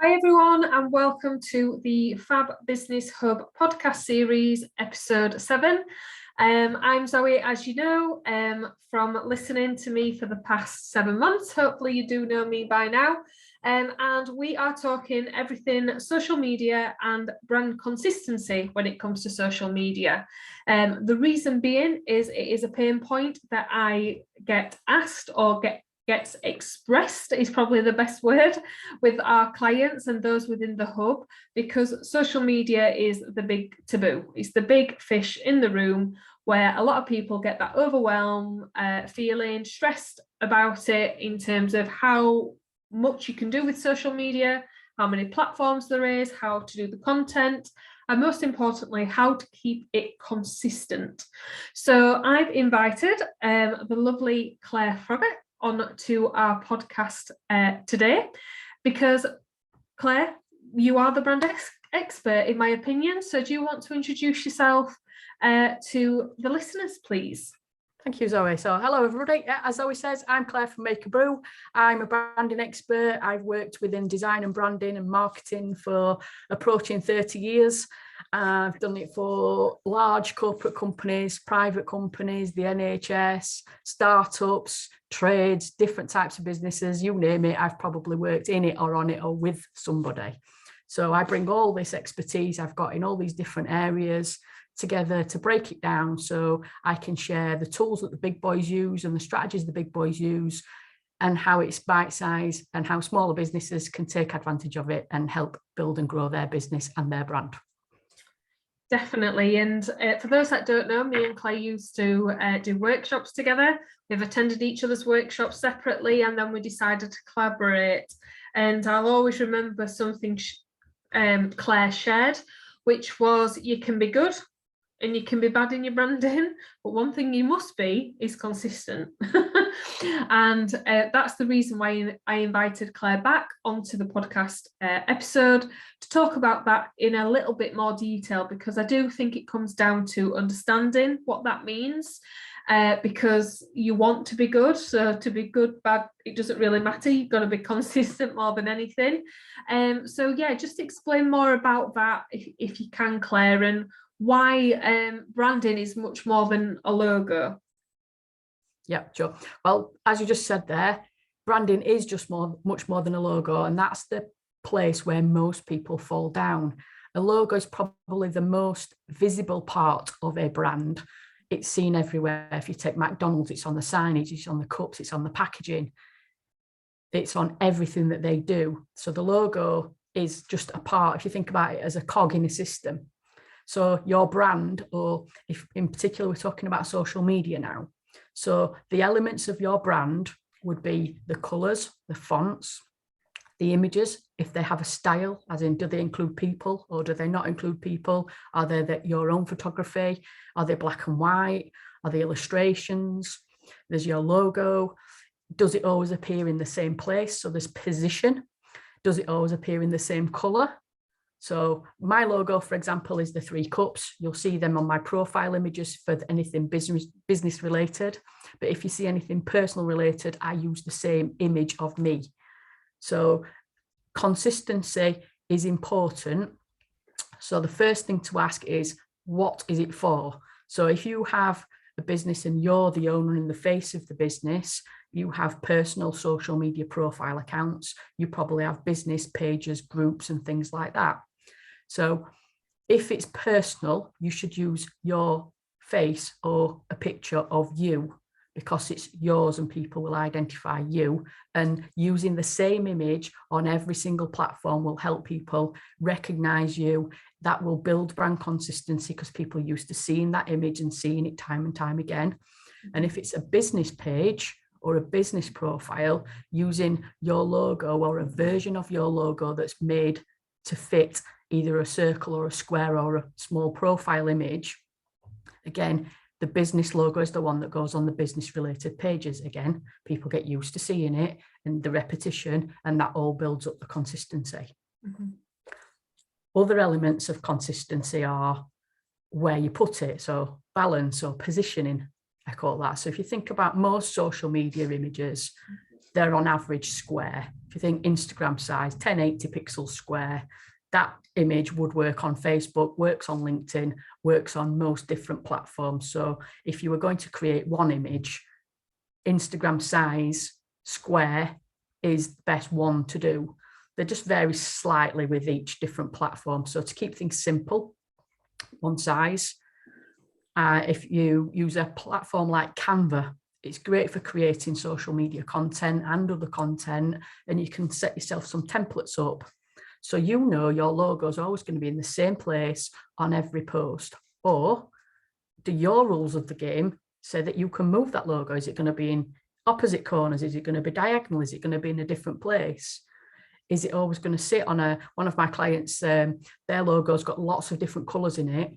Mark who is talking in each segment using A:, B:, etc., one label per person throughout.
A: Hi everyone, and welcome to the Fab Business Hub podcast series, episode 7. I'm Zoe, as you know, from listening to me for the past 7 months. Hopefully you do know me by now. And we are talking everything social media and brand consistency when it comes to social media. The reason being is it is a pain point that I get asked or gets expressed is probably the best word with our clients and those within the hub, because social media is the big taboo. It's the big fish in the room where a lot of people get that overwhelmed feeling, stressed about it in terms of how much you can do with social media, how many platforms there is, how to do the content, and most importantly, how to keep it consistent. So I've invited the lovely Claire Froggatt on to our podcast today, because Claire, you are the brand expert in my opinion. So do you want to introduce yourself to the listeners, please?
B: Thank you, Zoe. So hello, everybody. As Zoe says, I'm Claire from Brew. I'm a branding expert. I've worked within design and branding and marketing for approaching 30 years. I've done it for large corporate companies, private companies, the NHS, startups, trades, different types of businesses, you name it. I've probably worked in it or on it or with somebody. So I bring all this expertise I've got in all these different areas together to break it down so I can share the tools that the big boys use and the strategies the big boys use, and how it's bite-sized and how smaller businesses can take advantage of it and help build and grow their business and their brand.
A: Definitely. And for those that don't know, me and Claire used to do workshops together. We've attended each other's workshops separately, and then we decided to collaborate. And I'll always remember something Claire shared, which was you can be good and you can be bad in your branding, but one thing you must be is consistent. And that's the reason why I invited Claire back onto the podcast episode to talk about that in a little bit more detail, because I do think it comes down to understanding what that means, because you want to be good. So to be good, bad, it doesn't really matter. You've got to be consistent more than anything. So yeah, just explain more about that if you can, Claire, and why branding is much more than a logo.
B: Yeah, sure. Well, as you just said there, branding is just much more than a logo, and that's the place where most people fall down. A logo is probably the most visible part of a brand. It's seen everywhere. If you take McDonald's, it's on the signage, it's on the cups, it's on the packaging, it's on everything that they do. So the logo is just a part, if you think about it as a cog in a system. So your brand, or if in particular we're talking about social media now, so the elements of your brand would be the colours, the fonts, the images, if they have a style, as in do they include people or do they not include people? Are they your own photography? Are they black and white? Are they illustrations? There's your logo. Does it always appear in the same place? So there's position. Does it always appear in the same colour? So my logo, for example, is the 3 cups. You'll see them on my profile images for anything business related. But if you see anything personal related, I use the same image of me. So consistency is important. So the first thing to ask is, what is it for? So if you have a business and you're the owner and the face of the business, you have personal social media profile accounts. You probably have business pages, groups, and things like that. So if it's personal, you should use your face or a picture of you, because it's yours and people will identify you. And using the same image on every single platform will help people recognize you. That will build brand consistency because people are used to seeing that image and seeing it time and time again. And if it's a business page or a business profile, using your logo or a version of your logo that's made to fit either a circle or a square or a small profile image. Again, the business logo is the one that goes on the business related pages. Again, people get used to seeing it and the repetition, and that all builds up the consistency. Mm-hmm. Other elements of consistency are where you put it. So balance or positioning, I call that. So if you think about most social media images, they're on average square. if you think Instagram size, 1080 pixels square, that image would work on Facebook, works on LinkedIn, works on most different platforms. So if you were going to create one image, Instagram size square is the best one to do. They just vary slightly with each different platform. So to keep things simple, one size. If you use a platform like Canva, it's great for creating social media content and other content, and you can set yourself some templates up. So you know your logo is always going to be in the same place on every post. Or do your rules of the game say that you can move that logo? Is it going to be in opposite corners? Is it going to be diagonal? Is it going to be in a different place? Is it always going to sit on one of my clients, their logo's got lots of different colours in it.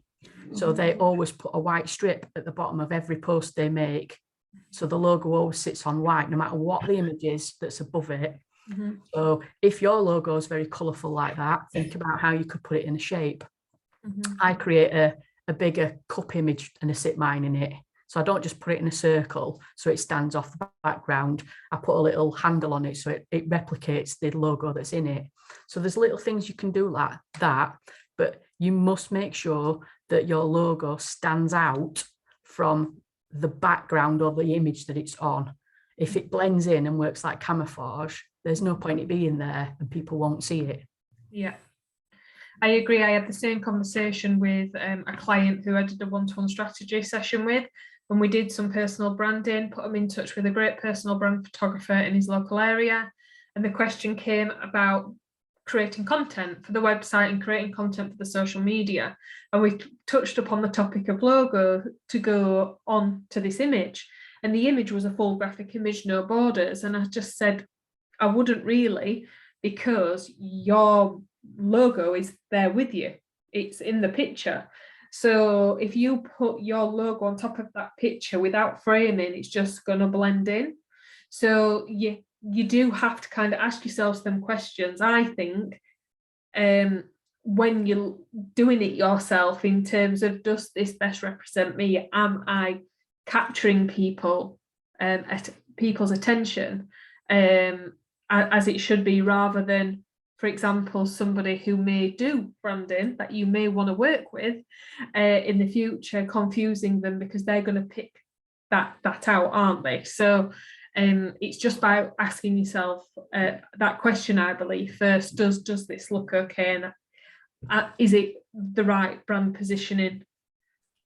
B: So they always put a white strip at the bottom of every post they make. So the logo always sits on white, no matter what the image is that's above it. Mm-hmm. So if your logo is very colourful like that, think about how you could put it in a shape. Mm-hmm. I create a bigger cup image and I sit mine in it. So I don't just put it in a circle so it stands off the background. I put a little handle on it so it replicates the logo that's in it. So there's little things you can do like that, but you must make sure that your logo stands out from the background or the image that it's on. If it blends in and works like camouflage, there's no point in it being there and people won't see it.
A: Yeah, I agree. I had the same conversation with a client who I did a one-to-one strategy session with, and we did some personal branding, put him in touch with a great personal brand photographer in his local area. And the question came about creating content for the website and creating content for the social media. And we touched upon the topic of logo to go on to this image. And the image was a full graphic image, no borders. And I just said, I wouldn't really, because your logo is there with you. It's in the picture. So if you put your logo on top of that picture without framing, it's just going to blend in. So you do have to kind of ask yourselves them questions, I think, when you're doing it yourself, in terms of, does this best represent me? Am I capturing people's attention as it should be, rather than, for example, somebody who may do branding that you may want to work with in the future, confusing them because they're going to pick that out, aren't they? So it's just by asking yourself that question, I believe, first, does this look okay, and is it the right brand positioning?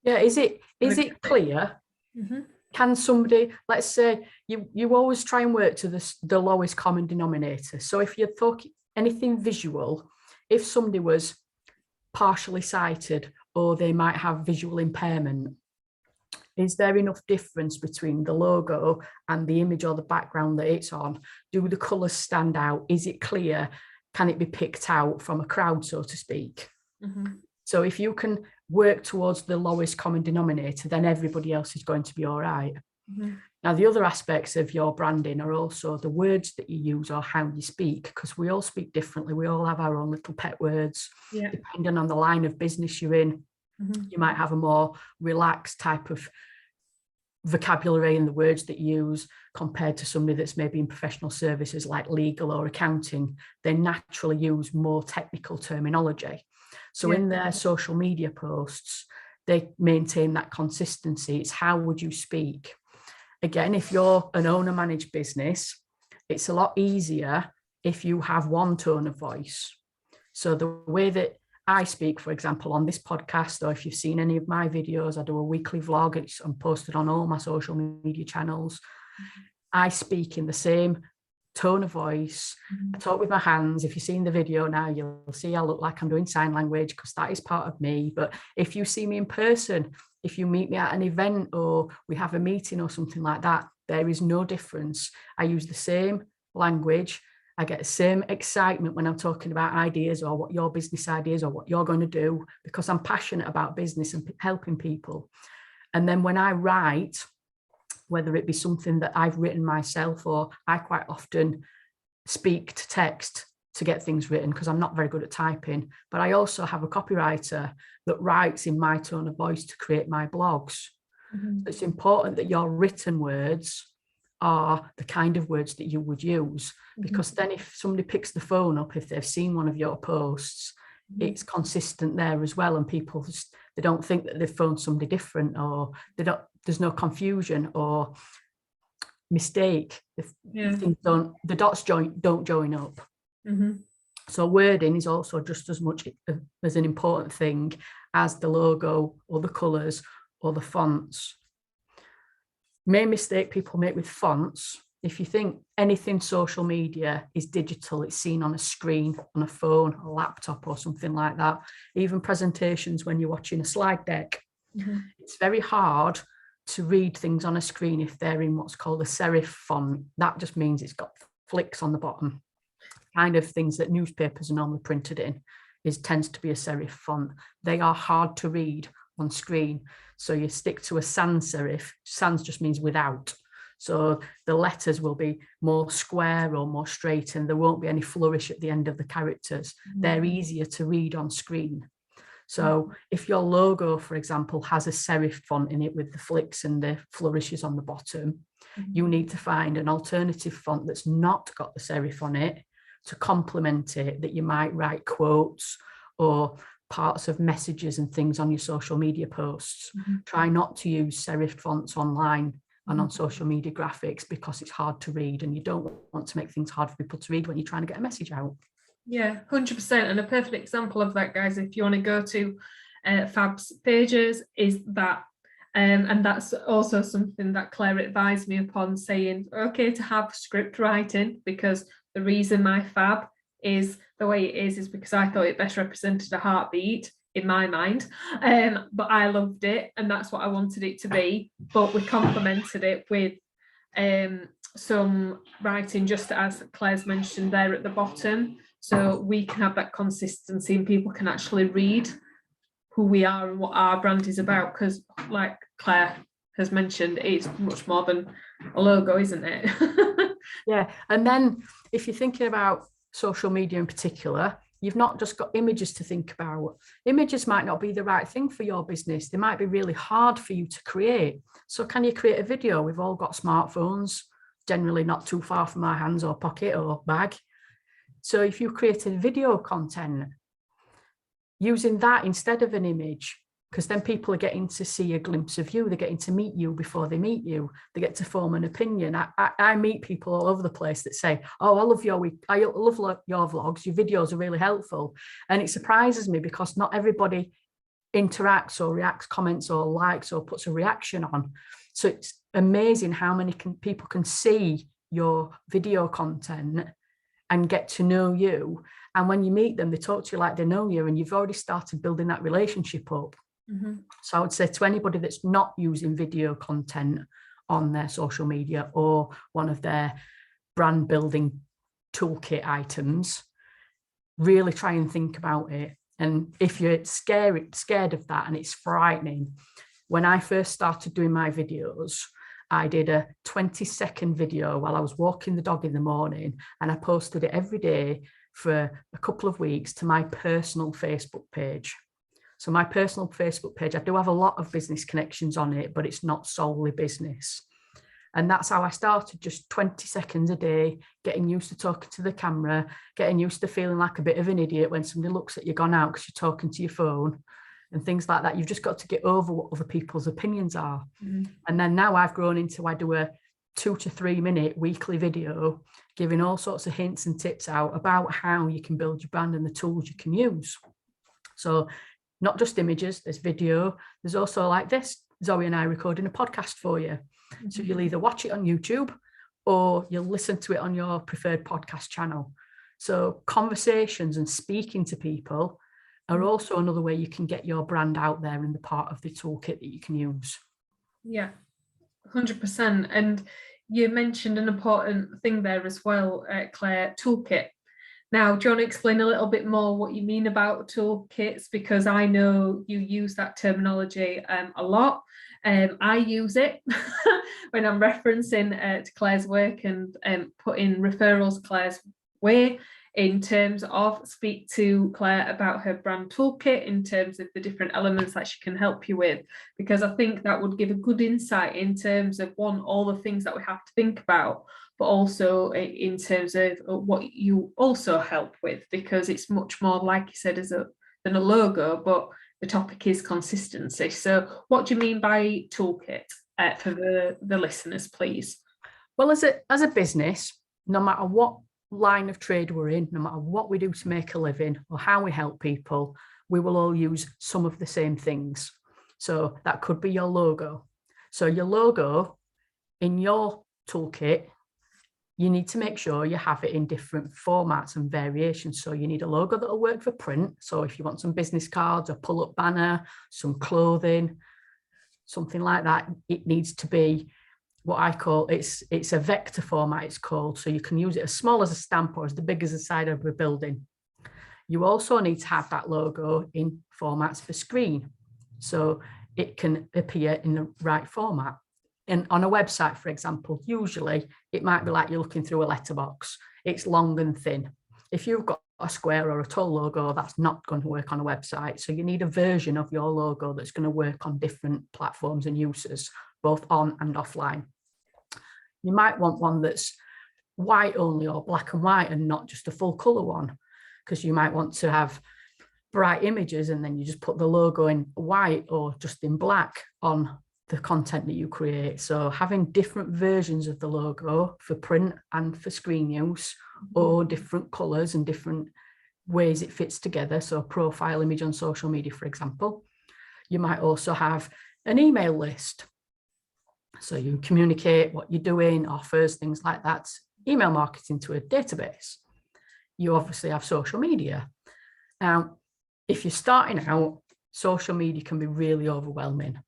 B: Yeah, is it clear? Mm-hmm. Can somebody, let's say you always try and work to the lowest common denominator. So if you're talking anything visual, if somebody was partially sighted or they might have visual impairment, is there enough difference between the logo and the image or the background that it's on? Do the colours stand out? Is it clear? Can it be picked out from a crowd, so to speak? Mm-hmm. So if you can work towards the lowest common denominator, then everybody else is going to be all right. Mm-hmm. Now, the other aspects of your branding are also the words that you use or how you speak, because we all speak differently. We all have our own little pet words, depending on the line of business you're in. Mm-hmm. You might have a more relaxed type of vocabulary in the words that you use compared to somebody that's maybe in professional services like legal or accounting. They naturally use more technical terminology. So in their social media posts, they maintain that consistency. It's how would you speak? Again, if you're an owner-managed business, it's a lot easier if you have one tone of voice. So the way that I speak, for example, on this podcast, or if you've seen any of my videos, I do a weekly vlog. It's posted on all my social media channels. Mm-hmm. I speak in the same tone of voice. Mm-hmm. I talk with my hands. If you've seen the video now, you'll see I look like I'm doing sign language, because that is part of me. But if you see me in person, if you meet me at an event or we have a meeting or something like that, there is no difference. I use the same language. I get the same excitement when I'm talking about ideas or what your business ideas or what you're going to do, because I'm passionate about business and helping people. And then when I write, whether it be something that I've written myself, or I quite often speak to text to get things written because I'm not very good at typing, but I also have a copywriter that writes in my tone of voice to create my blogs. Mm-hmm. So it's important that your written words are the kind of words that you would use, because then if somebody picks the phone up, if they've seen one of your posts, it's consistent there as well, and people they don't think that they've phoned somebody different, or there's no confusion or mistake. The dots don't join up. So wording is also just as much as an important thing as the logo or the colours or the fonts. Main mistake people make with fonts, if you think anything social media is digital, it's seen on a screen, on a phone, a laptop or something like that. Even presentations when you're watching a slide deck, it's very hard to read things on a screen if they're in what's called a serif font. That just means it's got flicks on the bottom. Kind of things that newspapers are normally printed in tends to be a serif font. They are hard to read on screen. So you stick to a sans serif. Sans just means without. So the letters will be more square or more straight, and there won't be any flourish at the end of the characters. They're easier to read on screen. So if your logo, for example, has a serif font in it with the flicks and the flourishes on the bottom, you need to find an alternative font that's not got the serif on it to complement it, that you might write quotes or parts of messages and things on your social media posts. Try not to use serif fonts online and on social media graphics, because it's hard to read, and you don't want to make things hard for people to read when you're trying to get a message out.
A: Yeah, 100%. And a perfect example of that, guys, if you want to go to Fab's pages, is that and that's also something that Claire advised me upon, saying okay to have script writing, because the reason my Fab is the way it is because I thought it best represented a heartbeat in my mind, but I loved it and that's what I wanted it to be. But we complemented it with some writing, just as Claire's mentioned there at the bottom, so we can have that consistency and people can actually read who we are and what our brand is about, because like Claire has mentioned, it's much more than a logo, isn't it?
B: Yeah, and then if you're thinking about social media in particular, you've not just got images to think about. Images might not be the right thing for your business. They might be really hard for you to create. So can you create a video? We've all got smartphones, generally not too far from our hands or pocket or bag. So if you created video content, using that instead of an image, because then people are getting to see a glimpse of you, they're getting to meet you before they meet you, they get to form an opinion. I meet people all over the place that say, oh, I love your vlogs, your videos are really helpful. And it surprises me because not everybody interacts or reacts, comments or likes or puts a reaction on. So it's amazing how many people can see your video content and get to know you. And when you meet them, they talk to you like they know you, and you've already started building that relationship up. So I would say to anybody that's not using video content on their social media or one of their brand building toolkit items, really try and think about it. And if you're scared of that and it's frightening, when I first started doing my videos, I did a 20-second video while I was walking the dog in the morning, and I posted it every day for a couple of weeks to my personal Facebook page. So my personal Facebook page, I do have a lot of business connections on it, but it's not solely business. And that's how I started, just 20 seconds a day, getting used to talking to the camera, getting used to feeling like a bit of an idiot when somebody looks at you gone out because you're talking to your phone and things like that. You've just got to get over what other people's opinions are. And then now I've grown into, I do a 2 to 3 minute weekly video giving all sorts of hints and tips out about how you can build your brand and the tools you can use. So not just images, there's video. There's also like this, Zoe and I recording a podcast for you. So you'll either watch it on YouTube or you'll listen to it on your preferred podcast channel. So conversations and speaking to people are also another way you can get your brand out there in the part of the toolkit that you can use.
A: Yeah, 100%. And you mentioned an important thing there as well, Claire, toolkit. Now, do you want to explain a little bit more what you mean about toolkits? Because I know you use that terminology a lot. I use it when I'm referencing to Claire's work and putting referrals Claire's way. in terms of speak to Claire about her brand toolkit in terms of the different elements that she can help you with, because I think that would give a good insight in terms of one, all the things that we have to think about, but also in terms of what you also help with, because it's much more, like you said, than a logo, but the topic is consistency. So what do you mean by toolkit for the listeners, please?
B: Well, as a business, no matter what line of trade we're in, no matter what we do to make a living or how we help people, we will all use some of the same things. So that could be your logo. So your logo in your toolkit, you need to make sure you have it in different formats and variations. So you need a logo that will work for print. So if you want some business cards, a pull-up banner, some clothing, something like that, it needs to be what I call, it's a vector format, it's called. So you can use it as small as a stamp or as big as the side of a building. You also need to have that logo in formats for screen, so it can appear in the right format. And on a website, for example, usually it might be like you're looking through a letterbox. It's long and thin. If you've got a square or a tall logo, that's not going to work on a website. So you need a version of your logo that's going to work on different platforms and uses, both on and offline. You might want one that's white only or black and white and not just a full color one, because you might want to have bright images and then you just put the logo in white or just in black on the content that you create. So having different versions of the logo for print and for screen use, or different colors and different ways it fits together. So a profile image on social media, for example. You might also have an email list. So you communicate what you're doing, offers, things like that, email marketing to a database. You obviously have social media. Now, if you're starting out, social media can be really overwhelming.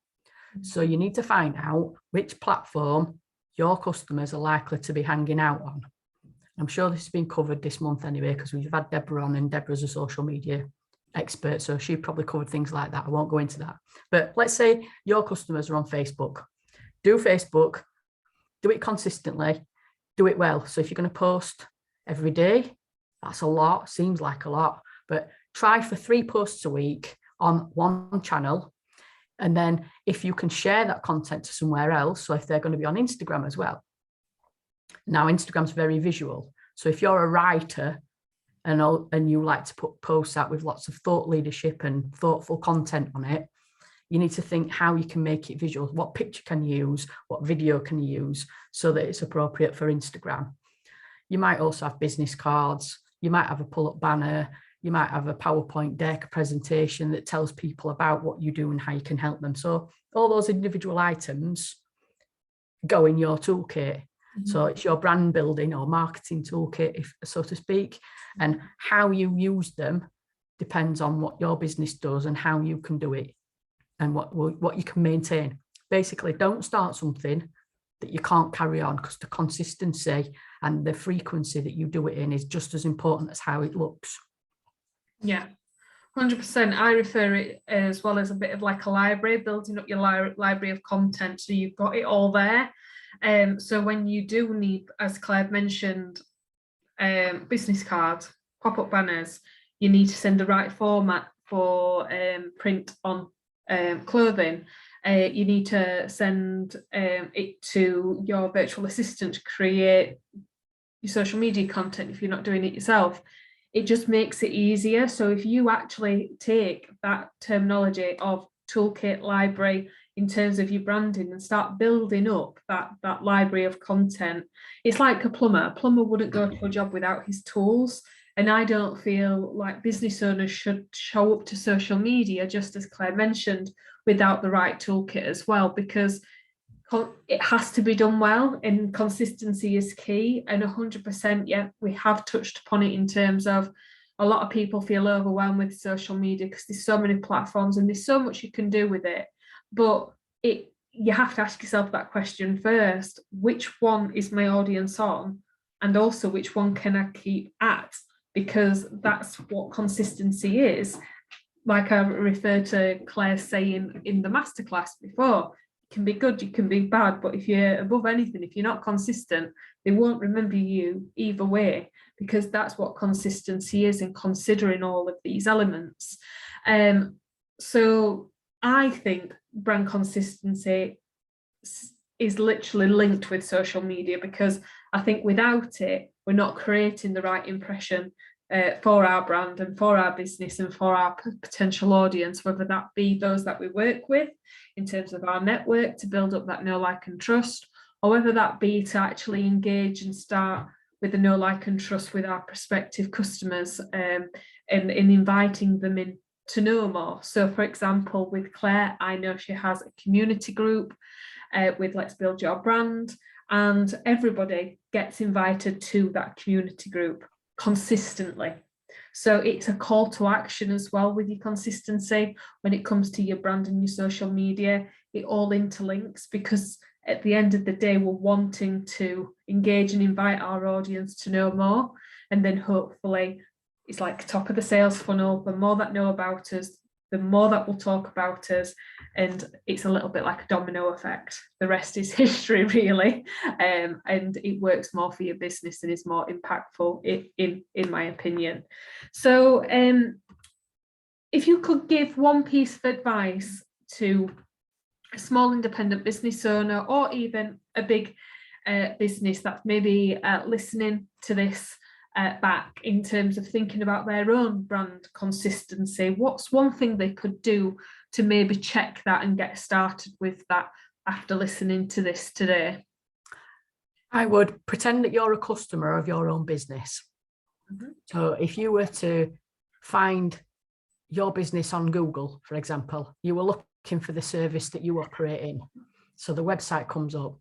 B: So you need to find out which platform your customers are likely to be hanging out on. I'm sure this has been covered this month anyway, because we've had Deborah on, and Deborah's a social media expert, so she probably covered things like that. I won't go into that. But let's say your customers are on Facebook. Do Facebook, do it consistently, do it well. So if you're going to post every day, that's a lot, seems like a lot, but try for 3 posts a week on one channel. And then if you can share that content to somewhere else, so if they're going to be on Instagram as well. Now, Instagram's very visual. So if you're a writer and you like to put posts out with lots of thought leadership and thoughtful content on it, you need to think how you can make it visual. What picture can you use? What video can you use so that it's appropriate for Instagram? You might also have business cards. You might have a pull-up banner. You might have a PowerPoint deck presentation that tells people about what you do and how you can help them. So all those individual items go in your toolkit. Mm-hmm. So it's your brand building or marketing toolkit, if so to speak, and how you use them depends on what your business does and how you can do it and what you can maintain. Basically, don't start something that you can't carry on, because the consistency and the frequency that you do it in is just as important as how it looks.
A: Yeah, 100%. I refer it as well as a bit of like a library, building up your library of content, so you've got it all there. So when you do need, as Claire mentioned, business cards, pop-up banners, you need to send the right format for print on clothing. You need to send it to your virtual assistant to create your social media content if you're not doing it yourself. It just makes it easier. So if you actually take that terminology of toolkit, library, in terms of your branding, and start building up that library of content, it's like a plumber. A plumber wouldn't go to a job without his tools. And I don't feel like business owners should show up to social media, just as Claire mentioned, without the right toolkit as well, because it has to be done well, and consistency is key. And 100%, yeah, we have touched upon it in terms of a lot of people feel overwhelmed with social media because there's so many platforms and there's so much you can do with it. But you have to ask yourself that question first: which one is my audience on? And also, which one can I keep at? Because that's what consistency is. Like I referred to Claire saying in the masterclass before, can be good, you can be bad, but if you're above anything, if you're not consistent, they won't remember you either way, because that's what consistency is, in considering all of these elements. So I think brand consistency is literally linked with social media, because I think without it, we're not creating the right impression for our brand and for our business and for our potential audience, whether that be those that we work with in terms of our network to build up that know, like and trust, or whether that be to actually engage and start with the know, like and trust with our prospective customers, and inviting them in to know more. So for example, with Claire, I know she has a community group with Let's Build Your Brand, and everybody gets invited to that community group consistently. So it's a call to action as well with your consistency when it comes to your brand and your social media. It all interlinks, because at the end of the day, we're wanting to engage and invite our audience to know more, and then hopefully it's like top of the sales funnel. The more that know about us, the more that we'll talk about us, and it's a little bit like a domino effect. The rest is history, really, and it works more for your business and is more impactful, in my opinion. So if you could give one piece of advice to a small independent business owner, or even a big business that's maybe listening to this back, in terms of thinking about their own brand consistency, what's one thing they could do to maybe check that and get started with that after listening to this today?
B: I would pretend that you're a customer of your own business. Mm-hmm. So if you were to find your business on Google, for example, you were looking for the service that you operate in. So the website comes up.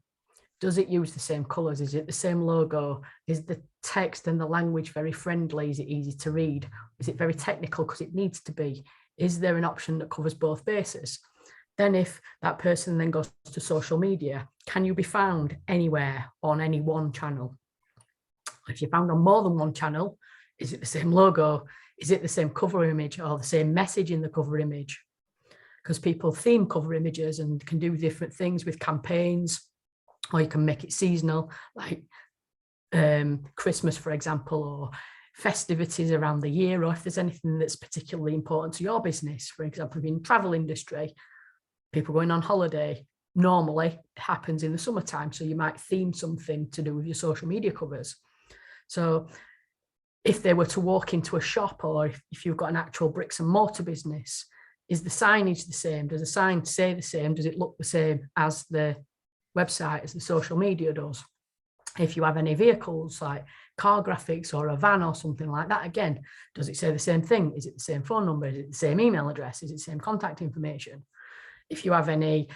B: Does it use the same colours? Is it the same logo? Is the text and the language very friendly? Is it easy to read? Is it very technical because it needs to be? Is there an option that covers both bases? Then if that person then goes to social media, can you be found anywhere on any one channel? If you're found on more than one channel, is it the same logo? Is it the same cover image or the same message in the cover image? Because people theme cover images and can do different things with campaigns, or you can make it seasonal, like Christmas, for example, or festivities around the year, or if there's anything that's particularly important to your business. For example, in travel industry, people going on holiday, normally happens in the summertime, so you might theme something to do with your social media covers. So if they were to walk into a shop, or if you've got an actual bricks and mortar business, is the signage the same? Does the sign say the same? Does it look the same as the website, as the social media does? If you have any vehicles like car graphics or a van or something like that, again, does it say the same thing? Is it the same phone number? Is it the same email address? Is it the same contact information? If you have any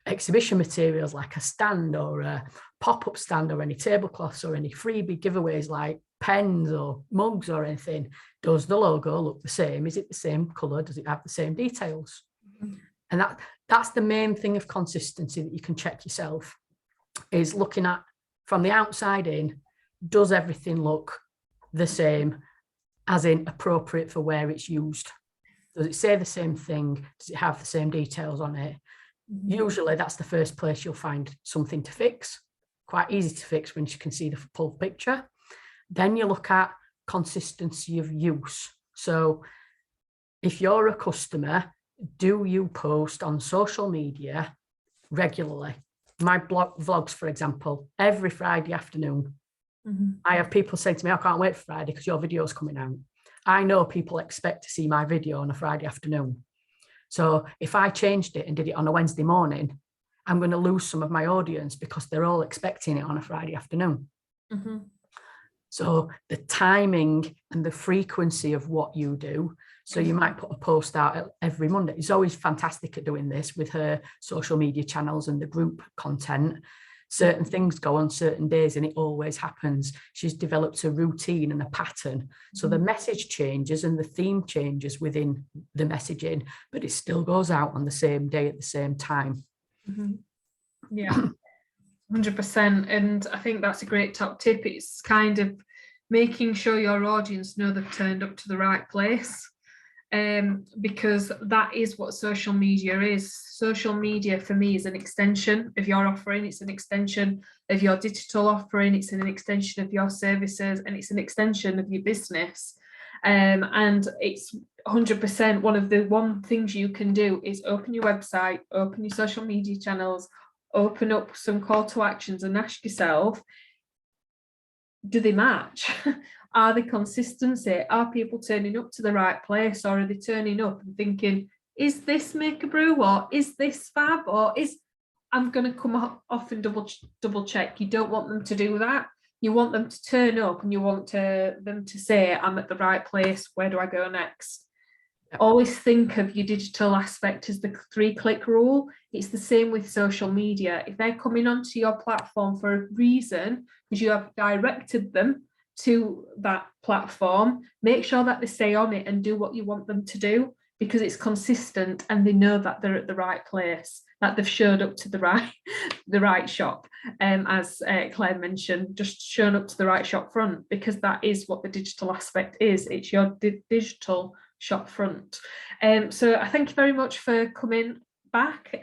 B: exhibition materials like a stand or a pop-up stand, or any tablecloths or any freebie giveaways like pens or mugs or anything, does the logo look the same? Is it the same colour? Does it have the same details? Mm-hmm. And that's the main thing of consistency that you can check yourself, is looking at from the outside in, does everything look the same, as in appropriate for where it's used? Does it say the same thing? Does it have the same details on it? Mm-hmm. Usually that's the first place you'll find something to fix. Quite easy to fix when you can see the full picture. Then you look at consistency of use. So if you're a customer, do you post on social media regularly? My vlogs, for example, every Friday afternoon, mm-hmm. I have people saying to me, I can't wait for Friday because your video's coming out. I know people expect to see my video on a Friday afternoon. So if I changed it and did it on a Wednesday morning, I'm going to lose some of my audience because they're all expecting it on a Friday afternoon. Mm-hmm. So the timing and the frequency of what you do. So you might put a post out every Monday. It's always fantastic at doing this with her social media channels and the group content. Certain things go on certain days and it always happens. She's developed a routine and a pattern. So the message changes and the theme changes within the messaging, but it still goes out on the same day at the same time.
A: Mm-hmm. Yeah, 100%. And I think that's a great top tip. It's kind of making sure your audience know they've turned up to the right place. because that is what social media is. Social media for me is an extension of your offering. It's an extension of your digital offering. It's an extension of your services, and it's an extension of your business. And it's 100% one things you can do is open your website, open your social media channels, open up some call to actions and ask yourself, do they match? Are they consistency? Are people turning up to the right place, or are they turning up and thinking, is this Make a Brew, or is this Fab, or is I'm going to come off and double check? You don't want them to do that. You want them to turn up, and you want them to say, I'm at the right place. Where do I go next? Yep. Always think of your digital aspect as the 3-click rule. It's the same with social media. If they're coming onto your platform for a reason, because you have directed them to that platform, make sure that they stay on it and do what you want them to do, because it's consistent and they know that they're at the right place, that they've showed up to the right shop. As Claire mentioned, just shown up to the right shop front, because that is what the digital aspect is. It's your digital shop front. So I thank you very much for coming back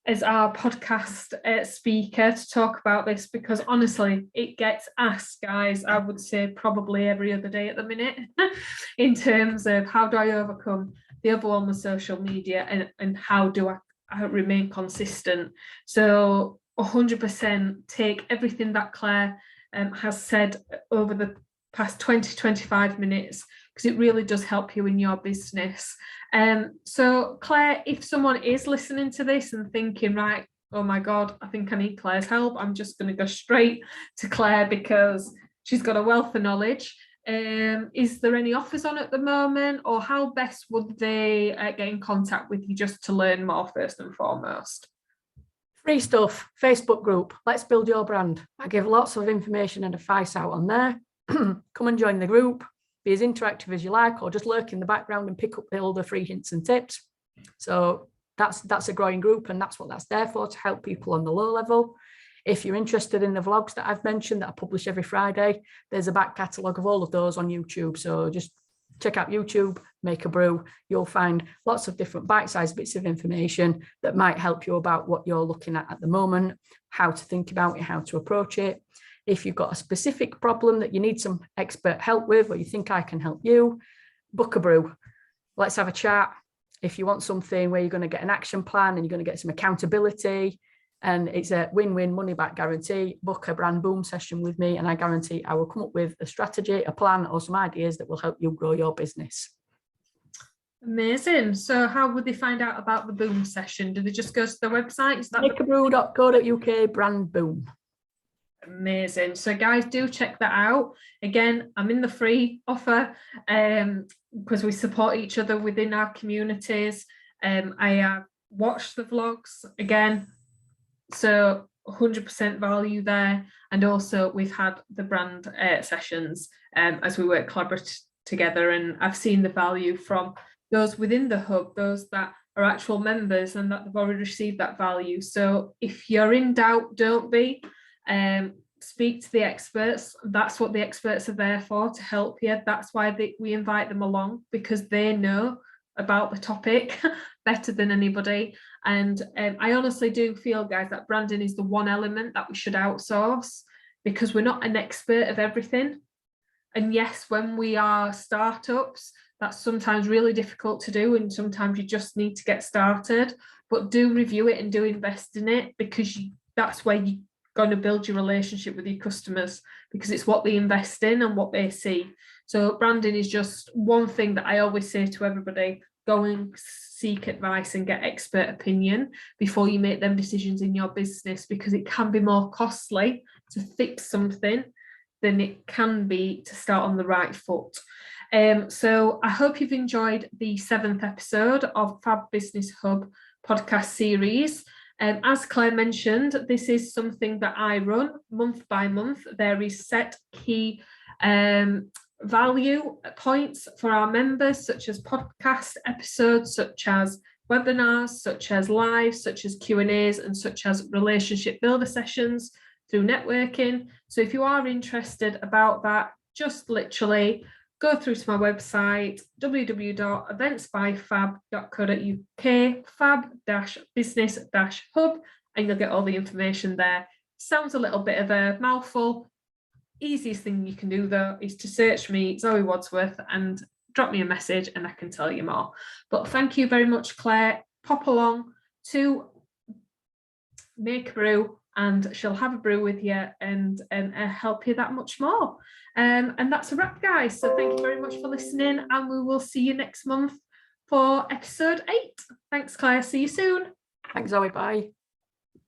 A: as our podcast speaker to talk about this, because honestly it gets asked, guys, I would say probably every other day at the minute in terms of how do I overcome the overwhelm of social media, and how do I remain consistent. So 100% take everything that Claire has said over the past 20-25 minutes, because it really does help you in your business. So Claire, if someone is listening to this and thinking, right, oh my God, I think I need Claire's help, I'm just going to go straight to Claire because she's got a wealth of knowledge. Is there any offers on at the moment, or how best would they get in contact with you just to learn more first and foremost?
B: Free stuff, Facebook group, Let's Build Your Brand. I give lots of information and advice out on there. Come and join the group, be as interactive as you like, or just lurk in the background and pick up all the free hints and tips. So that's a growing group, and that's what that's there for, to help people on the low level. If you're interested in the vlogs that I've mentioned that I publish every Friday, there's a back catalogue of all of those on YouTube. So just check out YouTube, Make a Brew. You'll find lots of different bite-sized bits of information that might help you about what you're looking at the moment, how to think about it, how to approach it. If you've got a specific problem that you need some expert help with, or you think I can help you, book a brew. Let's have a chat. If you want something where you're going to get an action plan and you're going to get some accountability, and it's a win-win money back guarantee, book a brand boom session with me, and I guarantee I will come up with a strategy, a plan, or some ideas that will help you grow your business.
A: Amazing. So how would they find out about the boom session? Do they just go to the website? Is that
B: makeabrew.co.uk brand boom.
A: Amazing. So guys, do check that out. Again, I'm in the free offer because we support each other within our communities. I have watched the vlogs again, so 100% value there. And also we've had the brand sessions as we work collaboratively together, and I've seen the value from those within the hub, those that are actual members and that they've already received that value. So if you're in doubt, don't be. Speak to the experts. That's what the experts are there for, to help you. That's why we invite them along, because they know about the topic better than anybody. And I honestly do feel, guys, that branding is the one element that we should outsource, because we're not an expert of everything. And yes, when we are startups, that's sometimes really difficult to do, and sometimes you just need to get started, but do review it and do invest in it, because that's where you're going to build your relationship with your customers, because it's what they invest in and what they see. So branding is just one thing that I always say to everybody: go and seek advice and get expert opinion before you make them decisions in your business, because it can be more costly to fix something than it can be to start on the right foot. So I hope you've enjoyed the 7th episode of Fab Business Hub podcast series. As Claire mentioned, this is something that I run month by month. There is set key value points for our members, such as podcast episodes, such as webinars, such as live, such as Q&As, and such as relationship builder sessions through networking. So if you are interested about that, just literally go through to my website, www.eventsbyfab.co.uk, fab-business-hub, and you'll get all the information there. Sounds a little bit of a mouthful. Easiest thing you can do, though, is to search me, Zoe Wadsworth, and drop me a message and I can tell you more. But thank you very much, Claire. Pop along to Make a Brew and she'll have a brew with you and help you that much more. And that's a wrap, guys. So thank you very much for listening, and we will see you next month for episode 8. Thanks, Claire. See you soon.
B: Thanks, Zoe. Bye.